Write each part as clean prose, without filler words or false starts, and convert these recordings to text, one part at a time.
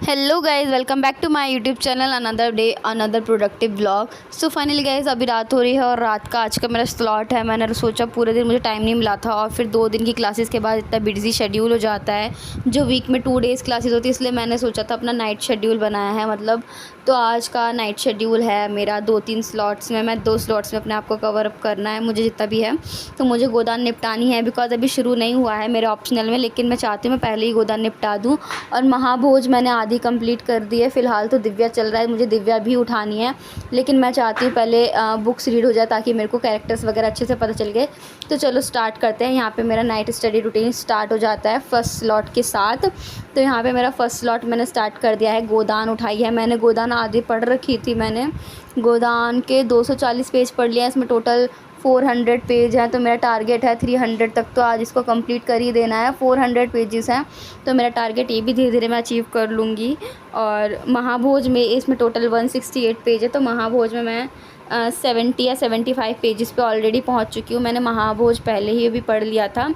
Hello guys, welcome back to my YouTube channel. Another day another productive vlog. So finally guys, अभी रात हो रही है और रात का आज का मेरा स्लॉट है। मैंने सोचा पूरे दिन मुझे टाइम नहीं मिला था और फिर 2 दिन की क्लासेस के बाद इतना बिजी शेड्यूल हो जाता है जो वीक में 2 डेज़ क्लासेस होती है, इसलिए मैंने सोचा था अपना नाइट शेड्यूल बनाया है। मतलब तो आज का नाइट शेड्यूल है मेरा 2-3 स्लॉट्स में। मैं 2 स्लॉट्स में अपने आप को कवर अप करना है मुझे जितना भी है। तो मुझे गोदान निपटानी है बिकॉज़ अभी शुरू नहीं हुआ है मेरे ऑप्शनल में, लेकिन मैं चाहती हूँ मैं पहले ही गोदान निपटा दूँ। और महाभोज मैंने आधी कंप्लीट कर दी है। फ़िलहाल तो दिव्या चल रहा है, मुझे दिव्या भी उठानी है, लेकिन मैं चाहती हूँ पहले बुक्स रीड हो जाए ताकि मेरे को कैरेक्टर्स वगैरह अच्छे से पता चल गए। तो चलो स्टार्ट करते हैं। यहाँ पे मेरा नाइट स्टडी रूटीन स्टार्ट हो जाता है फर्स्ट स्लॉट के साथ। तो यहाँ पे मेरा फर्स्ट स्लॉट मैंने स्टार्ट कर दिया है। गोदान उठाई है मैंने, गोदान आधी पढ़ रखी थी मैंने। गोदान के 240 पेज पढ़ लिया है, इसमें टोटल 400 पेज हैं। तो मेरा टारगेट है 300 तक तो आज इसको कंप्लीट कर ही देना है। 400 पेजेस हैं तो मेरा टारगेट ये भी धीरे धीरे मैं अचीव कर लूँगी। और महाभोज में इसमें टोटल 168 पेज है, तो महाभोज में मैं 70 या 75 पेजेस पे ऑलरेडी पहुंच चुकी हूँ। मैंने महाभोज पहले ही भी पढ़ लिया था,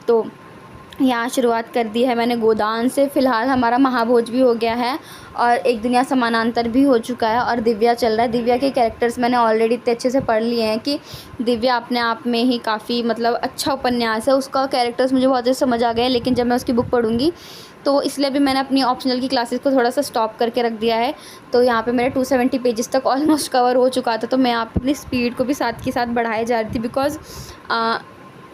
तो यहाँ शुरुआत कर दी है मैंने गोदान से। फ़िलहाल हमारा महाभोज भी हो गया है और एक दुनिया समानांतर भी हो चुका है और दिव्या चल रहा है। दिव्या के कैरेक्टर्स मैंने ऑलरेडी इतने अच्छे से पढ़ लिए हैं कि दिव्या अपने आप में ही काफ़ी मतलब अच्छा उपन्यास है। उसका कैरेक्टर्स मुझे बहुत अच्छे समझ आ गए, लेकिन जब मैं उसकी बुक पढ़ूंगी तो इसलिए भी मैंने अपनी ऑप्शनल की क्लासेस को थोड़ा सा स्टॉप करके रख दिया है। तो यहाँ पे मेरे 270 पेजेस तक ऑलमोस्ट कवर हो चुका था। तो मैं यहाँ पे अपनी स्पीड को भी साथ के साथ बढ़ाए जा रही थी बिकॉज़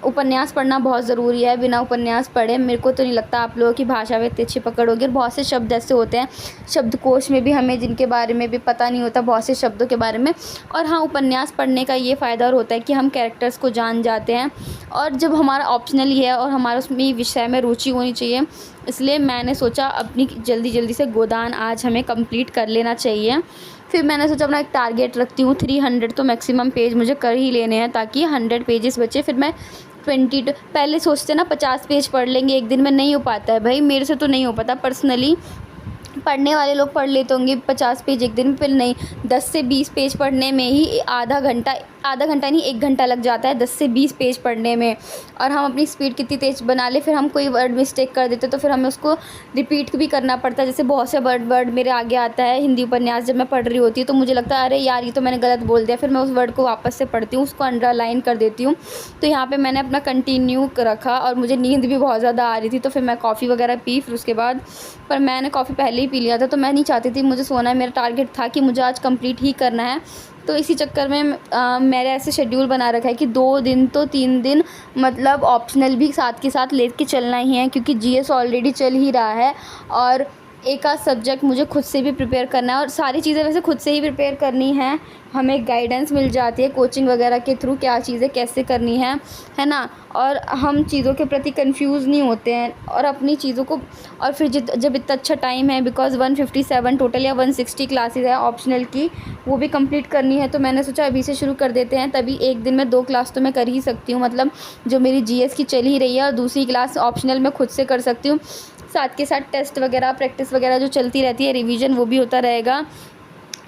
उपन्यास पढ़ना बहुत ज़रूरी है। बिना उपन्यास पढ़े मेरे को तो नहीं लगता आप लोगों की भाषा में इतनी अच्छी पकड़ होगी। और बहुत से शब्द ऐसे होते हैं शब्दकोश में भी हमें जिनके बारे में भी पता नहीं होता, बहुत से शब्दों के बारे में। और हाँ, उपन्यास पढ़ने का ये फ़ायदा और होता है कि हम कैरेक्टर्स को जान जाते हैं। और जब हमारा ऑप्शनल ही है और हमारा उसमें विषय में रुचि होनी चाहिए, इसलिए मैंने सोचा अपनी जल्दी से गोदान आज हमें कंप्लीट कर लेना चाहिए। फिर मैंने सोचा अपना एक टारगेट रखती हूँ 300 तो मैक्सिमम पेज मुझे कर ही लेने हैं ताकि 100 पेजेस बचे। फिर मैं 22 पहले सोचते ना 50 पेज पढ़ लेंगे एक दिन में, नहीं हो पाता है भाई, मेरे से तो नहीं हो पाता। पर्सनली पढ़ने वाले लोग पढ़ लेते होंगे 50 पेज एक दिन में, फिर नहीं, 10 से 20 पेज पढ़ने में ही आधा घंटा नहीं 1 घंटा लग जाता है 10 से 20 पेज पढ़ने में। और हम अपनी स्पीड कितनी तेज़ बना ले, फिर हम कोई वर्ड मिस्टेक कर देते तो फिर हमें उसको रिपीट भी करना पड़ता है। जैसे बहुत से वर्ड मेरे आगे आता है हिंदी उपन्यास जब मैं पढ़ रही होती हूँ तो मुझे लगता है अरे यार ये तो मैंने गलत बोल दिया, फिर मैं उस वर्ड को वापस से पढ़ती हूँ, उसको अंडरलाइन कर देती हूँ। तो यहाँ पर मैंने अपना कंटिन्यू रखा और मुझे नींद भी बहुत ज़्यादा आ रही थी, तो फिर मैं कॉफ़ी वगैरह पी फिर उसके बाद, पर मैंने कॉफ़ी पहले ही पी लिया था तो मैं नहीं चाहती थी मुझे सोना है। मेरा टारगेट था कि मुझे आज कंप्लीट ही करना है। तो इसी चक्कर में मेरा ऐसे शेड्यूल बना रखा है कि 2 दिन तो 3 दिन मतलब ऑप्शनल भी साथ के साथ लेके चलना ही है, क्योंकि जीएस ऑलरेडी चल ही रहा है और एक आध सब्जेक्ट मुझे खुद से भी प्रिपेयर करना है। और सारी चीज़ें वैसे खुद से ही प्रिपेयर करनी है, हमें गाइडेंस मिल जाती है कोचिंग वगैरह के थ्रू, क्या चीज़ें कैसे करनी है ना। और हम चीज़ों के प्रति कंफ्यूज नहीं होते हैं और अपनी चीज़ों को, और फिर जब इतना अच्छा टाइम है बिकॉज़ 157 टोटल या 160 क्लासेस है ऑप्शनल की, वो भी कंप्लीट करनी है। तो मैंने सोचा अभी से शुरू कर देते हैं, तभी एक दिन में 2 क्लास तो मैं कर ही सकती हूँ। मतलब जो मेरी जीएस की चल ही रही है और दूसरी क्लास ऑप्शनल मैं खुद से कर सकती हूँ। साथ के साथ टेस्ट वगैरह प्रैक्टिस वगैरह जो चलती रहती है, रिवीजन वो भी होता रहेगा।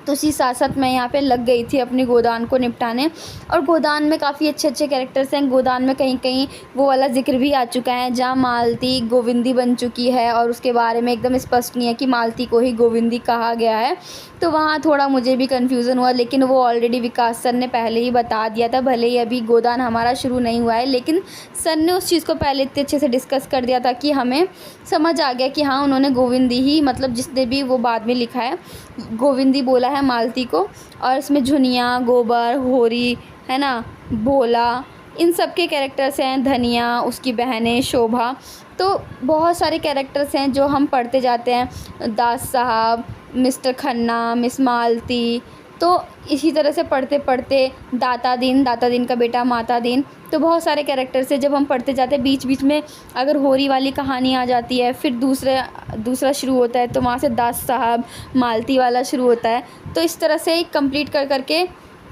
तो उसी साथ साथ मैं यहाँ पे लग गई थी अपनी गोदान को निपटाने। और गोदान में काफ़ी अच्छे कैरेक्टर्स हैं। गोदान में कहीं कहीं वो वाला जिक्र भी आ चुका है जहाँ मालती गोविंदी बन चुकी है और उसके बारे में एकदम स्पष्ट नहीं है कि मालती को ही गोविंदी कहा गया है। तो वहाँ थोड़ा मुझे भी कन्फ्यूज़न हुआ, लेकिन वो ऑलरेडी विकास सर ने पहले ही बता दिया था। भले ही अभी गोदान हमारा शुरू नहीं हुआ है, लेकिन सर ने उस चीज़ को पहले इतने अच्छे से डिस्कस कर दिया था कि हमें समझ आ गया कि हाँ उन्होंने गोविंदी ही, मतलब जिसने भी वो बाद में लिखा है, गोविंदी बोला है मालती को। और इसमें झुनिया, गोबर, होरी, है ना, भोला, इन सब के कैरेक्टर्स हैं। धनिया, उसकी बहनें, शोभा, तो बहुत सारे कैरेक्टर्स हैं जो हम पढ़ते जाते हैं। दास साहब, मिस्टर खन्ना, मिस मालती, तो इसी तरह से पढ़ते पढ़ते दाता दीन का बेटा माता दीन, तो बहुत सारे कैरेक्टर्स हैं जब हम पढ़ते जाते हैं। बीच बीच में अगर होरी वाली कहानी आ जाती है फिर दूसरा शुरू होता है, तो वहाँ से दास साहब मालती वाला शुरू होता है। तो इस तरह से कंप्लीट कर करके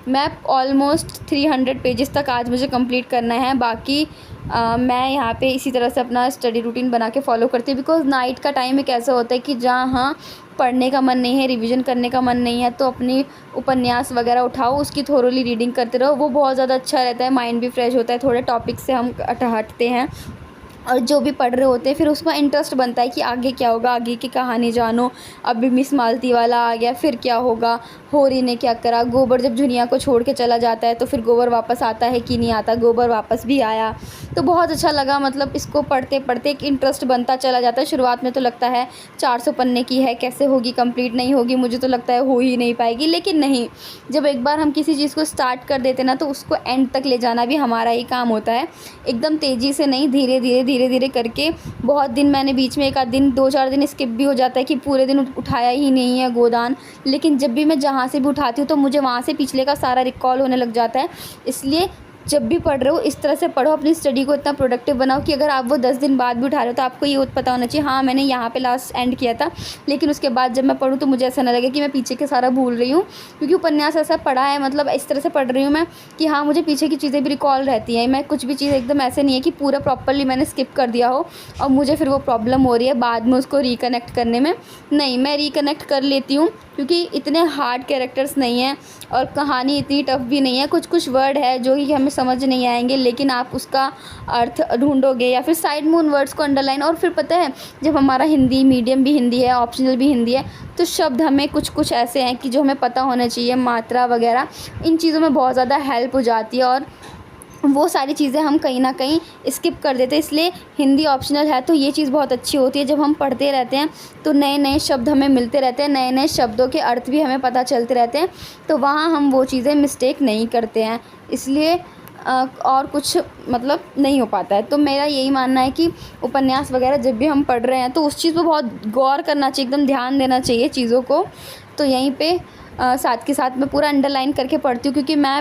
मैं ऑलमोस्ट 300 पेजेस तक आज मुझे कंप्लीट करना है। बाकी मैं यहाँ पे इसी तरह से अपना स्टडी रूटीन बना के फॉलो करती हूँ बिकॉज़ नाइट का टाइम एक ऐसा होता है कि जहाँ हाँ पढ़ने का मन नहीं है, रिवीजन करने का मन नहीं है, तो अपनी उपन्यास वगैरह उठाओ, उसकी थोरोली रीडिंग करते रहो, वो बहुत ज़्यादा अच्छा रहता है। माइंड भी फ्रेश होता है, थोड़े टॉपिक से हम हटते हैं। और जो भी पढ़ रहे होते हैं फिर उसमें इंटरेस्ट बनता है कि आगे क्या होगा, आगे की कहानी जानो। अभी मिस मालती वाला आ गया, फिर क्या होगा, होरी ने क्या करा, गोबर जब दुनिया को छोड़ के चला जाता है तो फिर गोबर वापस आता है कि नहीं आता, गोबर वापस भी आया। तो बहुत अच्छा लगा, मतलब इसको पढ़ते पढ़ते एक इंटरेस्ट बनता चला जाता है। शुरुआत में तो लगता है 400 पन्ने की है, कैसे होगी, कंप्लीट नहीं होगी, मुझे तो लगता है हो ही नहीं पाएगी। लेकिन नहीं, जब एक बार हम किसी चीज़ को स्टार्ट कर देते ना तो उसको एंड तक ले जाना भी हमारा ही काम होता है। एकदम तेज़ी से नहीं, धीरे धीरे करके। बहुत दिन मैंने बीच में 1 आध दिन 2-4 दिन स्किप भी हो जाता है कि पूरे दिन उठाया ही नहीं है गोदान। लेकिन जब भी मैं जहाँ से भी उठाती हूँ तो मुझे वहाँ से पिछले का सारा रिकॉल होने लग जाता है। इसलिए जब भी पढ़ रहे हो इस तरह से पढ़ो, अपनी स्टडी को इतना प्रोडक्टिव बनाओ कि अगर आप वो 10 दिन बाद भी उठा रहे हो तो आपको ये पता होना चाहिए, हाँ मैंने यहाँ पे लास्ट एंड किया था। लेकिन उसके बाद जब मैं पढूँ तो मुझे ऐसा ना लगे कि मैं पीछे के सारा भूल रही हूँ, क्योंकि उपन्यास ऐसा पढ़ा है, मतलब इस तरह से पढ़ रही हूँ मैं कि हाँ मुझे पीछे की चीज़ें भी रिकॉल रहती हैं। मैं कुछ भी चीज़ एकदम ऐसे नहीं है कि पूरा प्रॉपरली मैंने स्किप कर दिया हो और मुझे फिर वो प्रॉब्लम हो रही है बाद में उसको रिकनेक्ट करने में। नहीं, मैं रिकनेक्ट कर लेती हूँ क्योंकि इतने हार्ड कैरेक्टर्स नहीं हैं और कहानी इतनी टफ भी नहीं है। कुछ कुछ वर्ड है जो कि हमें समझ नहीं आएंगे, लेकिन आप उसका अर्थ ढूंढोगे या फिर साइड में उन वर्ड्स को अंडरलाइन। और फिर पता है, जब हमारा हिंदी मीडियम भी हिंदी है, ऑप्शनल भी हिंदी है, तो शब्द हमें कुछ कुछ ऐसे हैं कि जो हमें पता होना चाहिए, मात्रा वगैरह, इन चीज़ों में बहुत ज़्यादा हेल्प हो जाती है और वो सारी चीज़ें हम कहीं ना कहीं स्किप कर देते हैं। इसलिए हिंदी ऑप्शनल है तो ये चीज़ बहुत अच्छी होती है, जब हम पढ़ते रहते हैं तो नए नए शब्द हमें मिलते रहते हैं, नए नए शब्दों के अर्थ भी हमें पता चलते रहते हैं, तो वहाँ हम वो चीज़ें मिस्टेक नहीं करते हैं। इसलिए और कुछ मतलब नहीं हो पाता है। तो मेरा यही मानना है कि उपन्यास वगैरह जब भी हम पढ़ रहे हैं तो उस चीज़ पर बहुत गौर करना चाहिए, एकदम ध्यान देना चाहिए चीज़ों को। तो यहीं पे साथ के साथ मैं पूरा अंडरलाइन करके पढ़ती हूँ, क्योंकि मैं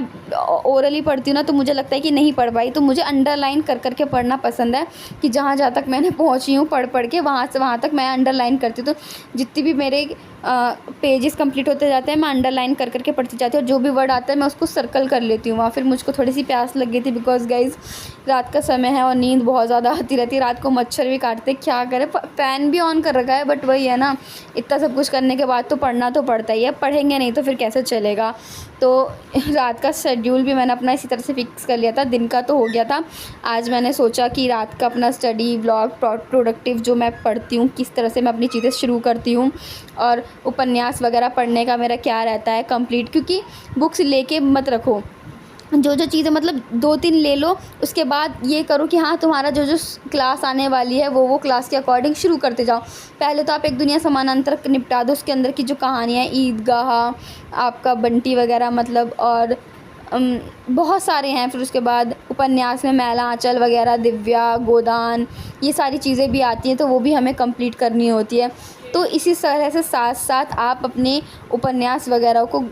ओरली पढ़ती हूँ ना तो मुझे लगता है कि नहीं पढ़ पाई, तो मुझे अंडरलाइन कर करके पढ़ना पसंद है कि जहाँ जहाँ तक मैंने पहुँची हूँ पढ़ पढ़ के वहाँ से वहाँ तक मैं अंडरलाइन करती हूँ। तो जितनी भी मेरे पेजेस कंप्लीट होते जाते हैं मैं अंडरलाइन कर करके पढ़ती जाती हूँ और जो भी वर्ड आता है मैं उसको सर्कल कर लेती हूँ वहाँ। फिर मुझको थोड़ी सी प्यास लग गई थी, बिकॉज गाइज़ रात का समय है और नींद बहुत ज़्यादा आती रहती है, रात को मच्छर भी काटते, क्या करें, फ़ैन भी ऑन कर रखा है, बट वही है ना, इतना सब कुछ करने के बाद तो पढ़ना तो पड़ता ही है, पढ़ेंगे नहीं तो फिर कैसे चलेगा। तो रात का शेड्यूल भी मैंने अपना इसी तरह से फिक्स कर लिया था, दिन का तो हो गया था। आज मैंने सोचा कि रात का अपना स्टडी व्लॉग प्रोडक्टिव जो मैं पढ़ती हूँ, किस तरह से मैं अपनी चीज़ें शुरू करती हूँ और उपन्यास वगैरह पढ़ने का मेरा क्या रहता है कंप्लीट, क्योंकि बुक्स लेके मत रखो, जो जो चीज़ें मतलब 2-3 ले लो, उसके बाद ये करो कि हाँ तुम्हारा जो जो क्लास आने वाली है वो क्लास के अकॉर्डिंग शुरू करते जाओ। पहले तो आप एक दुनिया समानांतर निपटा दो, उसके अंदर की जो कहानियाँ, ईदगाह, आपका बंटी वगैरह मतलब, और बहुत सारे हैं। फिर उसके बाद उपन्यास में मैला आंचल वगैरह, दिव्या, गोदान, ये सारी चीज़ें भी आती हैं, तो वो भी हमें कंप्लीट करनी होती है। तो इसी तरह से साथ साथ आप अपने उपन्यास वगैरह को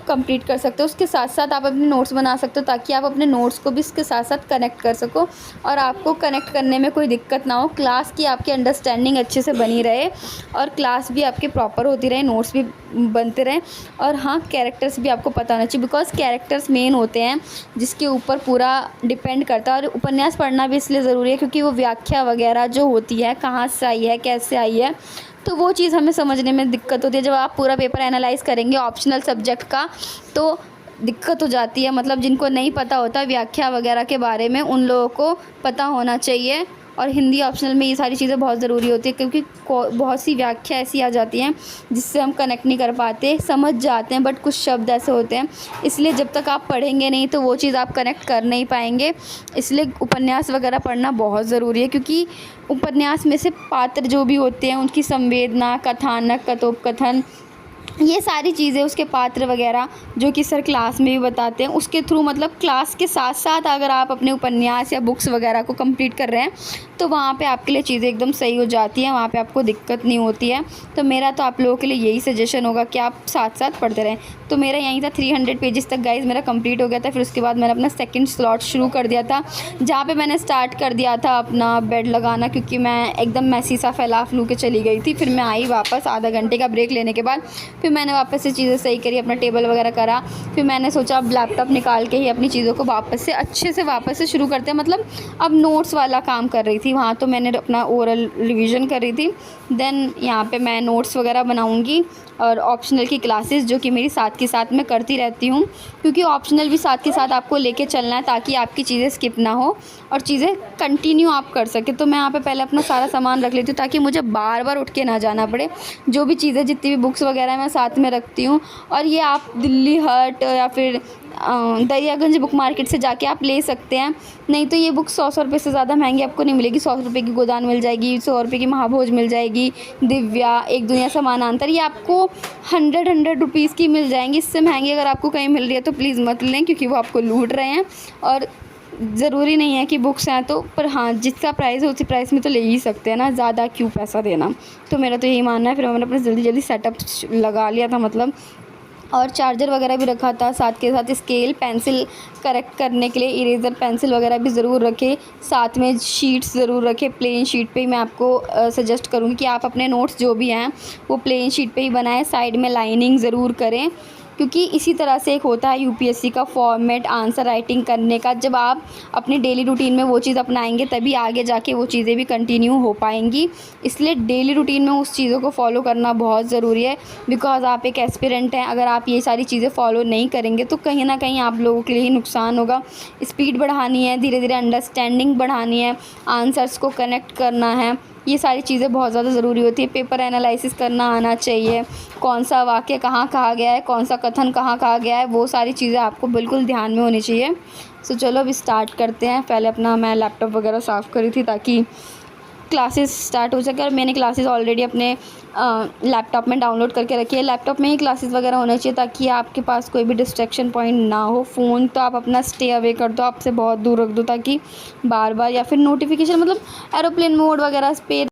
कंप्लीट कर सकते हो, उसके साथ साथ आप अपने नोट्स बना सकते हो, ताकि आप अपने नोट्स को भी इसके साथ साथ कनेक्ट कर सको और आपको कनेक्ट करने में कोई दिक्कत ना हो, क्लास की आपकी अंडरस्टैंडिंग अच्छे से बनी रहे और क्लास भी आपके प्रॉपर होती रहे, नोट्स भी बनते रहें, और हाँ कैरेक्टर्स भी आपको पता होना चाहिए, बिकॉज कैरेक्टर्स मेन होते हैं जिसके ऊपर पूरा डिपेंड करता है। और उपन्यास पढ़ना भी इसलिए ज़रूरी है क्योंकि वो व्याख्या वगैरह जो होती है, कहाँ से आई है, कैसे आई है, तो वो चीज़ हमें समझने में दिक्कत होती है। जब आप पूरा पेपर एनालाइज़ करेंगे ऑप्शनल सब्जेक्ट का तो दिक्कत हो जाती है, मतलब जिनको नहीं पता होता व्याख्या वगैरह के बारे में, उन लोगों को पता होना चाहिए। और हिंदी ऑप्शनल में ये सारी चीज़ें बहुत ज़रूरी होती है, क्योंकि बहुत सी व्याख्या ऐसी आ जाती हैं जिससे हम कनेक्ट नहीं कर पाते, समझ जाते हैं बट कुछ शब्द ऐसे होते हैं, इसलिए जब तक आप पढ़ेंगे नहीं तो वो चीज़ आप कनेक्ट कर नहीं पाएंगे। इसलिए उपन्यास वगैरह पढ़ना बहुत ज़रूरी है, क्योंकि उपन्यास में से पात्र जो भी होते हैं उनकी संवेदना, कथानक, कथोपकथन, ये सारी चीज़ें, उसके पात्र वगैरह जो कि सर क्लास में भी बताते हैं, उसके थ्रू मतलब क्लास के साथ साथ अगर आप अपने उपन्यास या बुक्स वगैरह को कंप्लीट कर रहे हैं तो वहाँ पे आपके लिए चीज़ें एकदम सही हो जाती हैं, वहाँ पे आपको दिक्कत नहीं होती है। तो मेरा तो आप लोगों के लिए यही सजेशन होगा कि आप साथ साथ पढ़ते रहें। तो मेरा यहीं था 300 पेजेस तक गाइज़ मेरा कंप्लीट हो गया था। फिर उसके बाद मैंने अपना सेकंड स्लॉट शुरू कर दिया था, जहाँ पे मैंने स्टार्ट कर दिया था अपना बेड लगाना, क्योंकि मैं एकदम मैसी सा फैला फ्लू के चली गई थी। फिर मैं आई वापस आधा घंटे का ब्रेक लेने के बाद, फिर मैंने वापस से चीज़ें सही करी, अपना टेबल वगैरह करा। फिर मैंने सोचा अब लैपटॉप निकाल के ही अपनी चीज़ों को वापस से अच्छे से वापस से शुरू करते हैं, मतलब अब नोट्स वाला काम कर रही थी। वहाँ तो मैंने अपना ओरल रिवीजन कर रही थी, देन यहाँ पे मैं नोट्स वगैरह बनाऊँगी और ऑप्शनल की क्लासेस जो कि मेरी साथ के साथ मैं करती रहती हूँ, क्योंकि ऑप्शनल भी साथ के साथ आपको लेके चलना है ताकि आपकी चीज़ें स्किप ना हो। और चीज़ें कंटिन्यू आप कर सकें। तो मैं यहाँ पे पहले अपना सारा सामान रख लेती हूँ ताकि मुझे बार बार उठ के ना जाना पड़े। जो भी चीज़ें जितनी भी बुक्स वगैरह मैं साथ में रखती हूँ। और ये आप दिल्ली हट या फिर दरियागंज बुक मार्केट से जाके आप ले सकते हैं। नहीं तो ये बुक 100 रुपये से ज़्यादा महंगी आपको नहीं मिलेगी। 100 रुपये की गोदान मिल जाएगी, 100 रुपये की महाभोज मिल जाएगी, दिव्या, एक दुनिया समानांतर, ये आपको 100 रुपीज़ की मिल जाएंगी। इससे महंगी अगर आपको कहीं मिल रही है तो प्लीज़ मत लें, क्योंकि वो आपको लूट रहे हैं। और ज़रूरी नहीं है कि बुक्स हैं तो, पर हाँ जिसका प्राइस है उसी प्राइस में तो ले ही सकते हैं ना, ज़्यादा क्यों पैसा देना। तो मेरा तो यही मानना है। फिर मैंने अपना जल्दी जल्दी सेटअप लगा लिया था मतलब, और चार्जर वगैरह भी रखा था, साथ के साथ स्केल पेंसिल करेक्ट करने के लिए इरेज़र पेंसिल वगैरह भी ज़रूर रखें। साथ में शीट्स ज़रूर रखें। प्लेन शीट पे ही मैं आपको सजेस्ट करूँगी कि आप अपने नोट्स जो भी हैं वो प्लेन शीट पे ही बनाएं। साइड में लाइनिंग ज़रूर करें, क्योंकि इसी तरह से एक होता है यूपीएससी का फॉर्मेट आंसर राइटिंग करने का। जब आप अपनी डेली रूटीन में वो चीज़ अपनाएंगे तभी आगे जाके वो चीज़ें भी कंटिन्यू हो पाएंगी। इसलिए डेली रूटीन में उस चीज़ों को फॉलो करना बहुत ज़रूरी है, बिकॉज़ आप एक एस्पिरेंट हैं। अगर आप ये सारी चीज़ें फॉलो नहीं करेंगे तो कहीं ना कहीं आप लोगों के लिए ही नुकसान होगा। स्पीड बढ़ानी है, धीरे धीरे अंडरस्टैंडिंग बढ़ानी है, आंसर्स को कनेक्ट करना है, ये सारी चीज़ें बहुत ज़्यादा ज़रूरी होती है। पेपर एनालिसिस करना आना चाहिए, कौन सा वाक्य कहाँ कहा गया है, कौन सा कथन कहाँ कहा गया है, वो सारी चीज़ें आपको बिल्कुल ध्यान में होनी चाहिए। सो चलो अब स्टार्ट करते हैं। पहले अपना मैं लैपटॉप वगैरह साफ़ करी थी ताकि क्लासेस स्टार्ट हो सके। और मैंने क्लासेस ऑलरेडी अपने लैपटॉप में डाउनलोड करके रखी है। लैपटॉप में ही क्लासेस वगैरह होना चाहिए ताकि आपके पास कोई भी डिस्ट्रैक्शन पॉइंट ना हो। फ़ोन तो आप अपना स्टे अवे कर दो, आपसे बहुत दूर रख दो, ताकि बार बार या फिर नोटिफिकेशन मतलब एरोप्लेन मोड वगैरह पे